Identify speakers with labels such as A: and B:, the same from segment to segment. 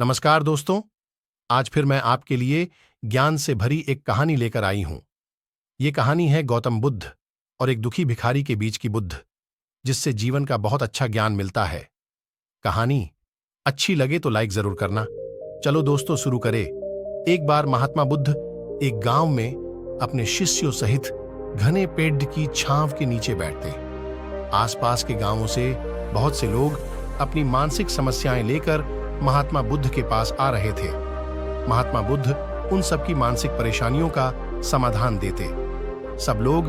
A: नमस्कार दोस्तों। आज फिर मैं आपके लिए ज्ञान से भरी एक कहानी लेकर आई हूं। ये कहानी है गौतम बुद्ध और एक दुखी भिखारी के बीच की बुद्ध, जिससे जीवन का बहुत अच्छा ज्ञान मिलता है। कहानी अच्छी लगे तो लाइक जरूर करना। चलो दोस्तों शुरू करें। एक बार महात्मा बुद्ध एक गांव में अपने शिष्यों सहित घने पेड़ की छांव के नीचे बैठते। आसपास के गांवों से बहुत से लोग अपनी मानसिक समस्याएं लेकर महात्मा बुद्ध के पास आ रहे थे। महात्मा बुद्ध उन सबकी मानसिक परेशानियों का समाधान देते। सब लोग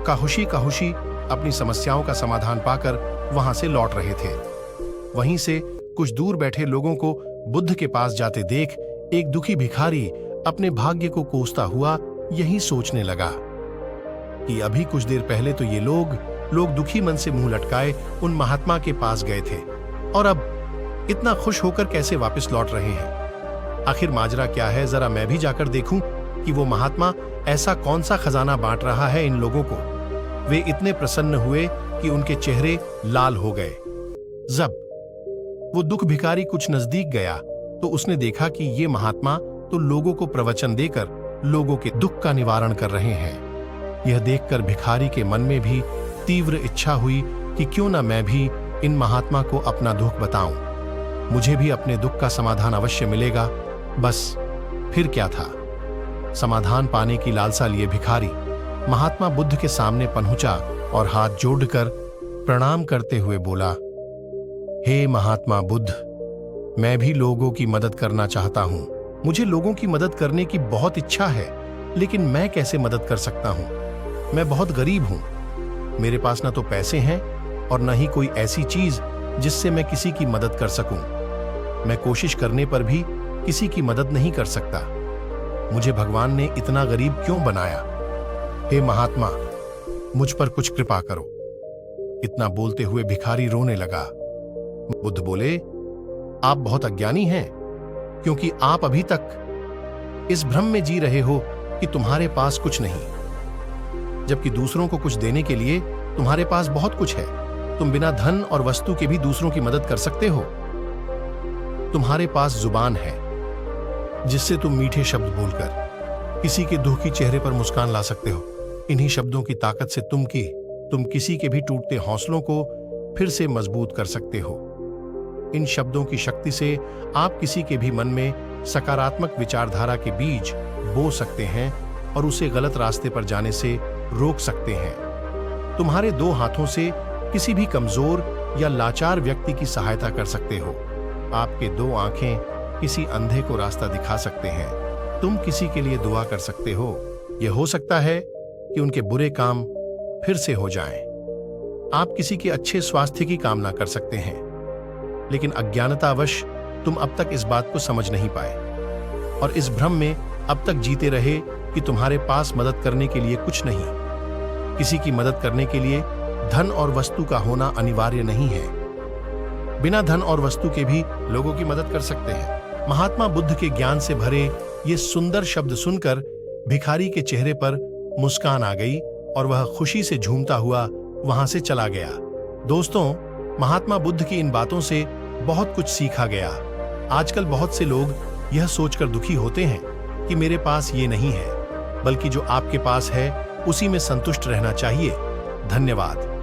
A: काहुशी अपनी समस्याओं का समाधान पाकर वहां से लौट रहे थे। वहीं से कुछ दूर बैठे लोगों को बुद्ध के पास जाते देख एक दुखी भिखारी अपने भाग्य को कोसता हुआ यही सोचने लगा कि अभी कुछ देर पहले तो ये लोग दुखी मन से मुंह लटकाए उन महात्मा के पास गए थे और अब इतना खुश होकर कैसे वापस लौट रहे हैं। आखिर माजरा क्या है, जरा मैं भी जाकर देखूं कि वो महात्मा ऐसा कौन सा खजाना बांट रहा है इन लोगों को। वे इतने प्रसन्न हुए कि उनके चेहरे लाल हो गए। जब वो दुख भिखारी कुछ नजदीक गया तो उसने देखा कि ये महात्मा तो लोगों को प्रवचन देकर लोगों के दुख का निवारण कर रहे हैं। यह देखकर भिखारी के मन में भी तीव्र इच्छा हुई कि क्यों ना मैं भी इन महात्मा को अपना दुख बताऊं। मुझे भी अपने दुख का समाधान अवश्य मिलेगा। बस फिर क्या था, समाधान पाने की लालसा लिए भिखारी महात्मा बुद्ध के सामने पहुंचा और हाथ जोड़कर प्रणाम करते हुए बोला, हे महात्मा बुद्ध, मैं भी लोगों की मदद करना चाहता हूं। मुझे लोगों की मदद करने की बहुत इच्छा है, लेकिन मैं कैसे मदद कर सकता हूं? मैं बहुत गरीब हूं। मेरे पास न तो पैसे हैं और न ही कोई ऐसी चीज जिससे मैं किसी की मदद कर सकूं। मैं कोशिश करने पर भी किसी की मदद नहीं कर सकता। मुझे भगवान ने इतना गरीब क्यों बनाया? हे महात्मा, मुझ पर कुछ कृपा करो। इतना बोलते हुए भिखारी रोने लगा। बुद्ध बोले, आप बहुत अज्ञानी हैं, क्योंकि आप अभी तक इस भ्रम में जी रहे हो कि तुम्हारे पास कुछ नहीं, जबकि दूसरों को कुछ देने के लिए तुम्हारे पास बहुत कुछ है। तुम बिना धन और वस्तु के भी दूसरों की मदद कर सकते हो। तुम्हारे पास जुबान है जिससे तुम मीठे शब्द बोलकर किसी के दुखी चेहरे पर मुस्कान ला सकते हो। इन्हीं शब्दों की ताकत से तुम किसी के भी टूटते हौसलों को फिर से मजबूत कर सकते हो। इन शब्दों की शक्ति से आप किसी के भी मन में सकारात्मक विचारधारा के बीज बो सकते हैं और उसे गलत रास्ते पर जाने से रोक सकते हैं। तुम्हारे दो हाथों से किसी भी कमजोर या लाचार व्यक्ति की सहायता कर सकते हो। आपके दो आंखें किसी अंधे को रास्ता दिखा सकते हैं। तुम किसी के लिए दुआ कर सकते हो। यह हो सकता है कि उनके बुरे काम फिर से हो जाएं। आप किसी के अच्छे स्वास्थ्य की कामना कर सकते हैं, लेकिन अज्ञानतावश तुम अब तक इस बात को समझ नहीं पाए और इस भ्रम में अब तक जीते रहे कि तुम्हारे पास मदद करने के लिए कुछ नहीं। किसी की मदद करने के लिए धन और वस्तु का होना अनिवार्य नहीं है। बिना धन और वस्तु के भी लोगों की मदद कर सकते हैं। महात्मा बुद्ध के ज्ञान से भरे ये सुंदर शब्द सुनकर भिखारी के चेहरे पर मुस्कान आ गई और वह खुशी से झूमता हुआ वहां से चला गया। दोस्तों, महात्मा बुद्ध की इन बातों से बहुत कुछ सीखा गया। आजकल बहुत से लोग यह सोचकर दुखी होते हैं कि मेरे पास ये नहीं है, बल्कि जो आपके पास है उसी में संतुष्ट रहना चाहिए। धन्यवाद।